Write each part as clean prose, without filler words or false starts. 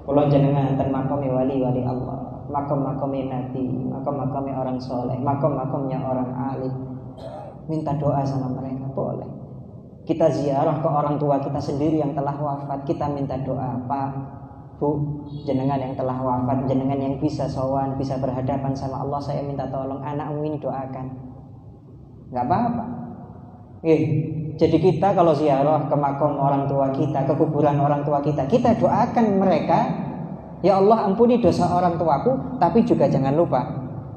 Kula jenengan ten makome wali-wali Allah, makom-makome nabi, makom-makome orang soleh, makom-makomnya orang alim. Minta doa sama mereka boleh. Kita ziarah ke orang tua kita sendiri yang telah wafat, kita minta doa. Pak, Bu, jenengan yang telah wafat, jenengan yang bisa sowan, bisa berhadapan sama Allah, saya minta tolong anakmu ini doakan. Gak apa-apa. Jadi kita kalau ziarah ke makom orang tua kita, ke kuburan orang tua kita doakan mereka, ya Allah ampuni dosa orang tuaku, tapi juga jangan lupa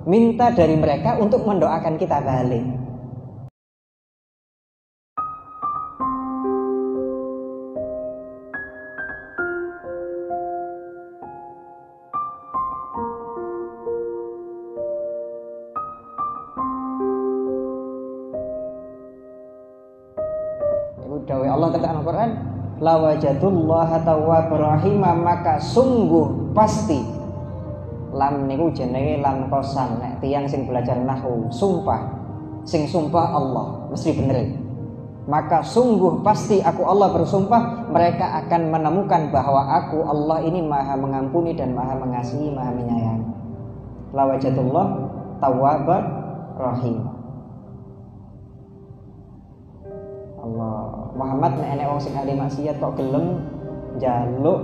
minta dari mereka untuk mendoakan kita balik. Dawai Allah tentang Al-Quran, la wajadullaha tawwabur rahim, maka sungguh pasti. Lam niku jenenge lam kosan, nek tiyang sing belajar nahwu, sumpah sing sumpah Allah mesti bener. Maka sungguh pasti aku Allah bersumpah, mereka akan menemukan bahwa aku Allah ini maha mengampuni dan maha mengasihi, maha menyayangi. La wajadullah tawwabur rahim. Allah Muhammad nek enek wong sing ahli maksiat kok gelem njaluk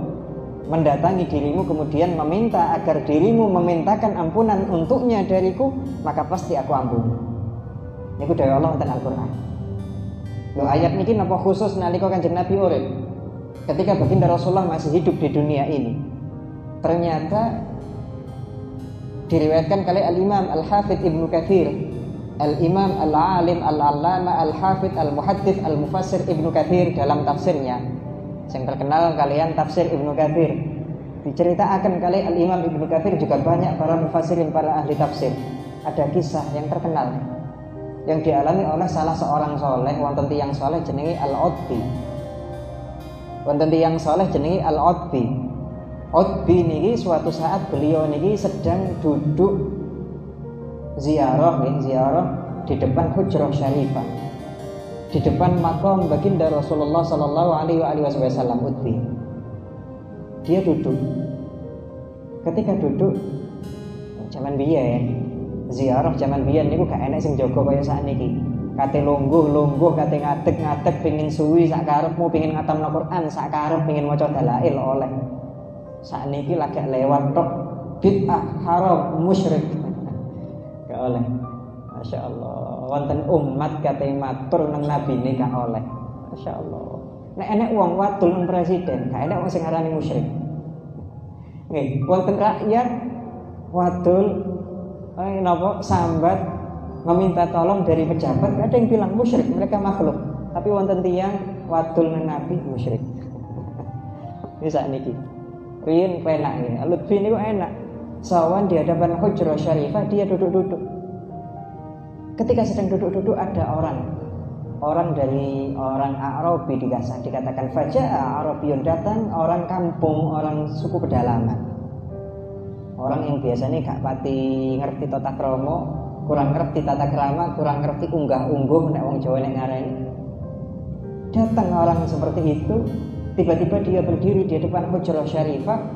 mendatangi dirimu kemudian meminta agar dirimu memintakan ampunan untuknya dariku, maka pasti aku ampuni. Niku dawuh Allah tentang Al-Qur'an. Lho ayat niki napa khusus nalika Kanjeng Nabi urip? Ketika baginda Rasulullah masih hidup di dunia ini. Ternyata diriwayatkan kali Al-Imam Al-Hafidz Ibnu Katsir, Al-Imam Al-Alim Al-Allama Al-Hafidz Al-Muhaddits Al-Mufassir Ibnu Katsir dalam tafsirnya yang terkenal kalian tafsir Ibnu Katsir, diceritakan kali Al-Imam Ibnu Katsir juga banyak para mufassirin, para ahli tafsir. Ada kisah yang terkenal yang dialami oleh salah seorang soleh, wonten tiyang soleh jenenge Al-Utbi. Wonten tiyang soleh jenenge Al-Utbi. Utbi niki suatu saat beliau niki sedang duduk ziarah di depan Hujrah Syarifah, di depan makam baginda Rasulullah sallallahu alaihi wasallam. Utbi dia duduk. Ketika duduk, zaman biyen ziarah zaman biyen niku gak enek sing jaga kaya sakniki. Kate lungguh, kate ngadeg pengin suwi sak karepmu, pengin ngatamno Quran sak karep, pengin maca dalail oleh. Sakniki lagi lewat tok bid'ah haram musyrik. Gak oleh. Masya Allah. Wonten umat kate matur nang nabi ini gak oleh. Masya Allah. Nek enek wong wadul nang presiden, gak enek wong sing ngarani musyrik. Nggih, wonten rakyat wadul napa sambat meminta tolong dari pejabat, gak ada yang bilang musyrik, mereka makhluk. Tapi wonten tiyang wadul nang nabi musyrik. Ini sakniki. Riyen penak ya. Lutfi niku enak. Sawan di hadapan Hujrah Syarifah dia duduk-duduk. Ketika sedang duduk-duduk ada orang dari orang Arabi dikatakan faja'a Arabiyun, datang orang kampung, orang suku pedalaman. Orang yang biasanya gak pati ngerti tata krama, kurang ngerti tata krama, kurang ngerti unggah-ungguh nek wong Jawa nek ngarani. Datang orang seperti itu, tiba-tiba dia berdiri di depan Hujrah Syarifah.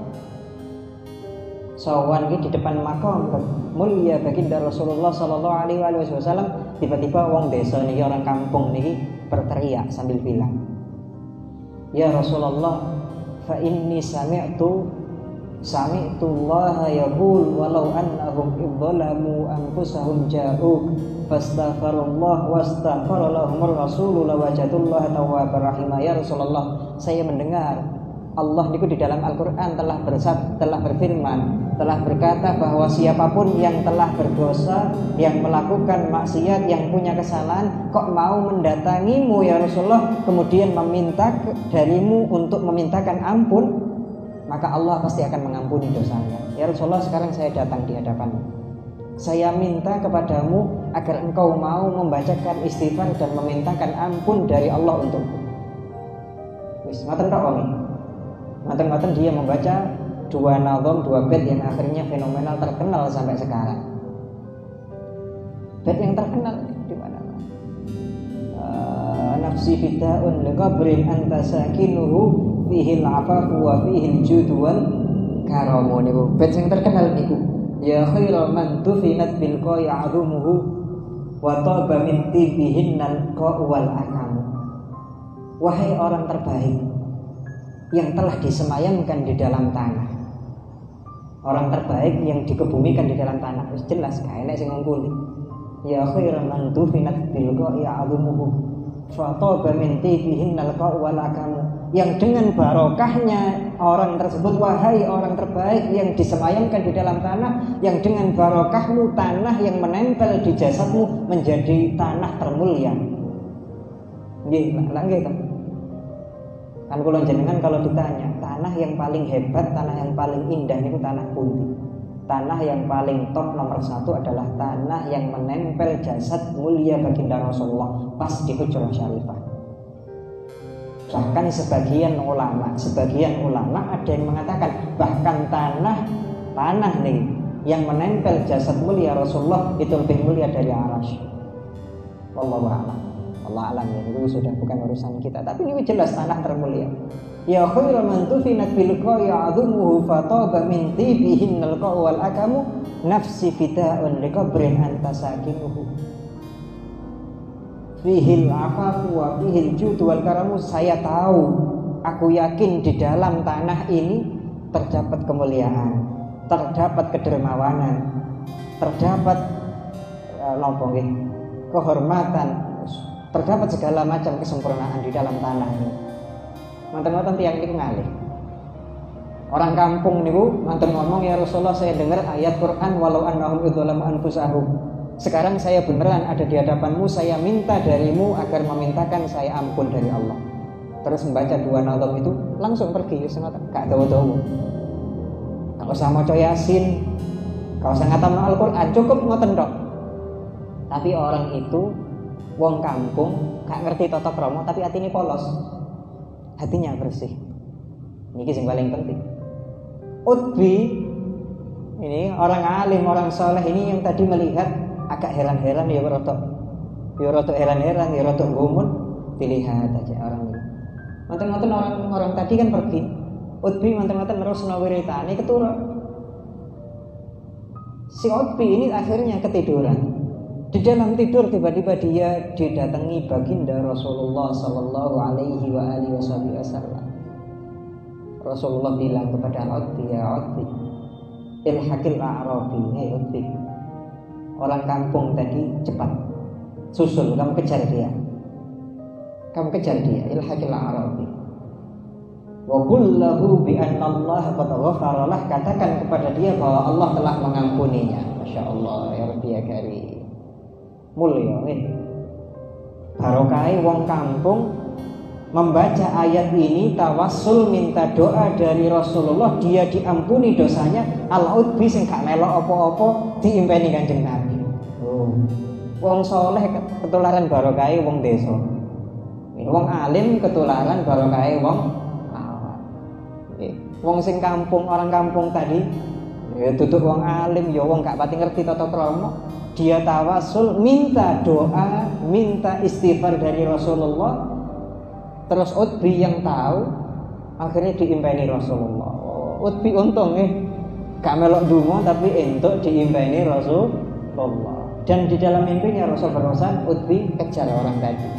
Sawan di depan makam mulia baginda Rasulullah sallallahu alaihi wasallam. Tiba-tiba wong desa niki, orang kampung niki berteriak sambil bilang, "Ya Rasulullah, fa inni sami'tu Allah yaqul walau annahum idzalamu anfusahum ja'uk fastaghfirullah wastaghfara lahumur rasul lawajadullaha tawwabar rahim." Ya Rasulullah, saya mendengar Allah niku di dalam Al-Qur'an telah berfirman, telah berkata bahwa siapapun yang telah berdosa, yang melakukan maksiat, yang punya kesalahan, kok mau mendatangimu ya Rasulullah, kemudian meminta darimu untuk memintakan ampun, maka Allah pasti akan mengampuni dosanya. Ya Rasulullah, sekarang saya datang di hadapanmu. Saya minta kepadamu agar engkau mau membacakan istighfar dan memintakan ampun dari Allah untukku. Wis, ngoten tok wong. Ngoten-ngoten dia membaca dua nazam, dua bait yang akhirnya fenomenal, terkenal sampai sekarang. Bait yang terkenal di mana? Nafsi fita'un liqabrin anta sakinuhu fihi al-afafu wa fihi al-jud wal karomo niku bait sing terkenal niku ya khairal man tufinat bil qa'i azumuhu wa taba min tibihinnal qa'u wal akamu. Wahai orang terbaik yang telah disemayamkan di dalam tanah, orang terbaik yang dikebumikan di dalam tanah, wis jelas gak enek sing ngungkuli. Ya khairal man tufinat bil qa'i azumuhu fa taba min tibihinnal qa'u wal akamu. Yang dengan barokahnya orang tersebut, wahai orang terbaik yang disemayamkan di dalam tanah, yang dengan barokahmu tanah yang menempel di jasadmu menjadi tanah termulia. Nggih, lha nggih to. Kan kula jenengan kalau ditanya, tanah yang paling hebat, tanah yang paling indah niku tanah pundi? Tanah yang paling top nomor 1 adalah tanah yang menempel jasad mulia baginda Rasulullah pas di Hujrah Syarifah. Bahkan sebagian ulama ada yang mengatakan bahkan tanah nih yang menempel jasad mulia Rasulullah itu lebih mulia dari arasy. Wallahu a'lam. Allah alam ya, itu sudah bukan urusan kita, tapi ini jelas tanah termulia. Ya khairal man tufinat bil qa'i azumuhu fataba min tibihinnal qa'u wal akamu nafsi fida'un liqabrin anta sakinuhu fihil afafu wa fihil judu wal karamu. Saya tahu, aku yakin di dalam tanah ini terdapat kemuliaan, terdapat kedermawanan, terdapat kehormatan, terdapat segala macam kesempurnaan di dalam tanah ini. Manten-manten tiyang niku ngalih. Orang kampung niku manten ngomong, ya Rasulullah, saya dengar ayat Quran walau annahum idzalamu anfusahum. Sekarang saya beneran ada di hadapanmu, saya minta darimu agar memintakan saya ampun dari Allah. Terus membaca 2 nazam itu langsung pergi, gak tahu-tahu. Gak usah maca Yasin, gak usah ngatamno Al-Quran, cukup ngoten tok. Tapi orang itu wong kampung, gak ngerti tata krama, tapi hatinya polos, hatinya bersih. Niki sing paling penting. Utbi ini orang alim, orang soleh ini yang tadi melihat agak heran-heran, ya rotok heran-heran, ya rotok gumun. Dilihat aja orang ini. Manten-manten orang tadi kan pergi. Utbi manten-manten terus nawiritani keturun. Si Utbi ini akhirnya ketiduran. Di dalam tidur tiba-tiba dia didatangi baginda Rasulullah sallallahu alaihi wasallam. Rasulullah bilang kepada Utbi, ya Utbi, ilhaqil a'rabi, hey Utbi, orang kampung tadi cepat susul, kamu kejar dia, ilhaqil a'rabi wa qul lahu bi anna Allah qad ghafara lah, katakan kepada dia bahwa Allah telah mengampuninya. Masya Allah, ya Rabbi ya Karim, mulia nih barokai wong kampung membaca ayat ini, tawassul minta doa dari Rasulullah, dia diampuni dosanya. Al-Utbi sing gak melok apa-apa diimpeni Kanjeng Nabi. Wong soleh ketularan barokai wong desa, wong alim ketularan barokai wong awam. Wong sing kampung, orang kampung tadi ya duduk wong alim, ya wong gak pati ngerti tata krama, dia tawassul minta doa, minta istighfar dari Rasulullah. Terus Utbi yang tahu akhirnya diimpeni Rasulullah. Utbi untung gak melok donga tapi entuk diimpeni Rasulullah. Dan di dalam mimpinya Rasul berusaha, Utbi kejar orang tadi,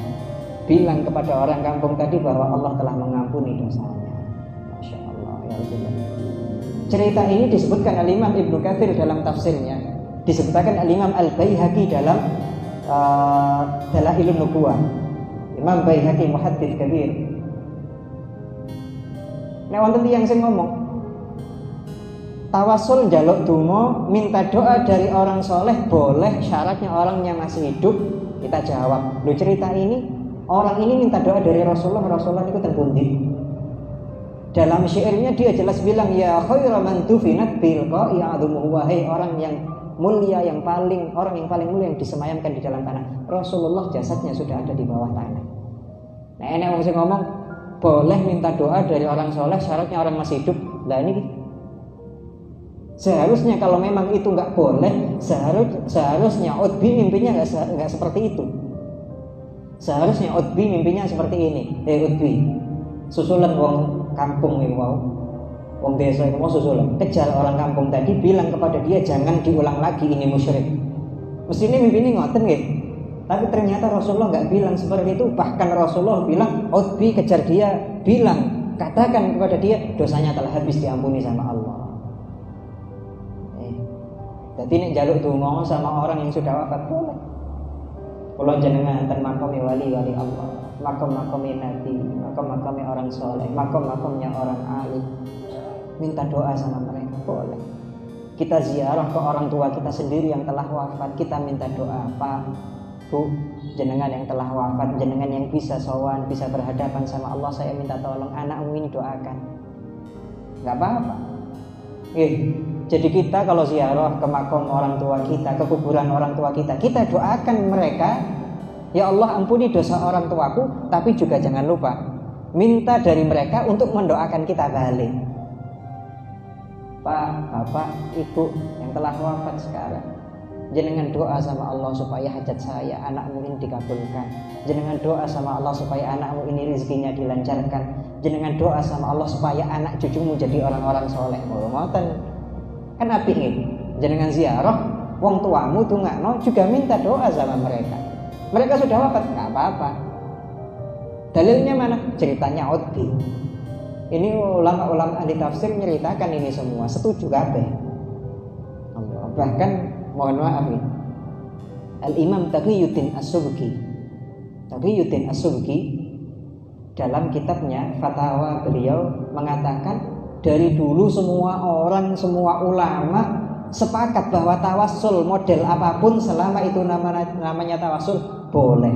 bilang kepada orang kampung tadi bahwa Allah telah mengampuni dosanya. Masya Allah, ya Allah. Cerita ini disebutkan Al-Imam Ibnu Katsir dalam tafsirnya, disebutkan Al-Imam Al-Baihaqi dalam Dalailun Nubuwah. Imam Baihaqi muhaddits kabir. Nek wonten tiyang sing ngomong tawasul njaluk donga, minta doa dari orang soleh boleh, syaratnya orangnya masih hidup. Kita jawab, lu cerita ini orang ini minta doa dari Rasulullah itu terpundi. Dalam syairnya dia jelas bilang, ya khairal man tufinat bil qa'i azumuhu, wahai orang yang mulia, orang yang paling mulia yang disemayamkan di dalam tanah. Rasulullah jasadnya sudah ada di bawah tanah. Nah ini orang sing ngomong boleh minta doa dari orang soleh, syaratnya orang masih hidup. Lah ini seharusnya kalau memang itu nggak boleh, seharusnya Utbi mimpinya nggak seperti itu. Seharusnya Utbi mimpinya seperti ini. Utbi, susulan wong kampung nih, wow, Wong desa itu mau susul, kejar orang kampung tadi, bilang kepada dia jangan diulang lagi, ini musyrik. Mestinya mimpi ini ngoten nggih. Tapi ternyata Rasulullah nggak bilang seperti itu. Bahkan Rasulullah bilang, Utbi kejar dia, bilang, katakan kepada dia dosanya telah habis diampuni sama Allah. Jadi nek njaluk donga sama orang yang sudah wafat boleh. Kula jenengan ten makome wali-wali Allah, makom-makome nabi, makom-makome orang soleh, makom-makomnya orang alim. Minta doa sama mereka boleh. Kita ziarah ke orang tua kita sendiri yang telah wafat, kita minta doa, Pak, Bu, jenengan yang telah wafat, jenengan yang bisa sowan, bisa berhadapan sama Allah, saya minta tolong anakmu ini doakan. Enggak apa-apa. Jadi kita kalau ziarah ke makom orang tua kita, ke kuburan orang tua kita doakan mereka, ya Allah ampuni dosa orang tuaku, tapi juga jangan lupa minta dari mereka untuk mendoakan kita balik. Pak, Bapak, Ibu yang telah wafat sekarang, jenengan doa sama Allah supaya hajat saya, anakmu ini dikabulkan. Jenengan doa sama Allah supaya anakmu ini rezekinya dilancarkan. Jenengan doa sama Allah supaya anak cucumu jadi orang-orang soleh. Ngoten kan apik nggih. Jenengan ziarah wong tuamu tungakno juga minta doa sama mereka. Mereka sudah wafat, enggak apa-apa. Dalilnya mana? Ceritanya Utbi. Ini ulama-ulama ahli tafsir menceritakan ini semua, setuju kabeh. Bahkan mohon maaf nih, Al-Imam Taqiyuddin As-Subki dalam kitabnya Fatawa beliau mengatakan dari dulu semua orang, semua ulama sepakat bahwa tawassul model apapun selama itu namanya tawassul boleh.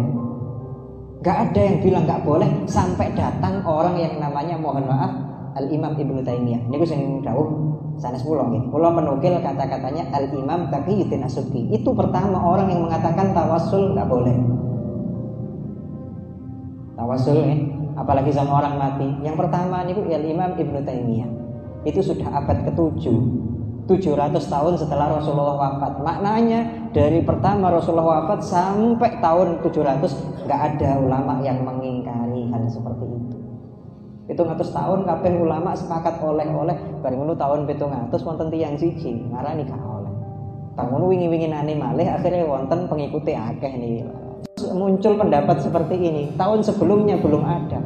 Gak ada yang bilang gak boleh sampai datang orang yang namanya mohon maaf Al-Imam Ibnu Taimiyah. Ini sing dawuh sanes kula nggih. Kula menukil kata-katanya Al-Imam Taqiyuddin As-Subki. Itu pertama orang yang mengatakan tawassul gak boleh. Tawassul apalagi sama orang mati. Yang pertama niku Al-Imam Ibnu Taimiyah. Itu sudah abad ke-7. 700 tahun setelah Rasulullah wafat. Maknanya dari pertama Rasulullah wafat sampai tahun 700 nggak ada ulama yang mengingkari hal seperti itu. 700 tahun kabeh ulama sepakat oleh-oleh bareng ngono tahun 700 wonten tiyang siji ngarani gak oleh. Bareng ngono wingi-winginane malih akhirnya wonten pengikuti akeh niki. Muncul pendapat seperti ini. Tahun sebelumnya belum ada.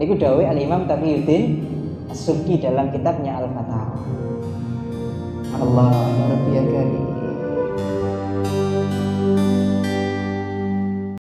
Niku dawuh Al-Imam Taqiyuddin As-Subki dalam kitabnya Al-Fatawa. Allah Rabbi ya Karim.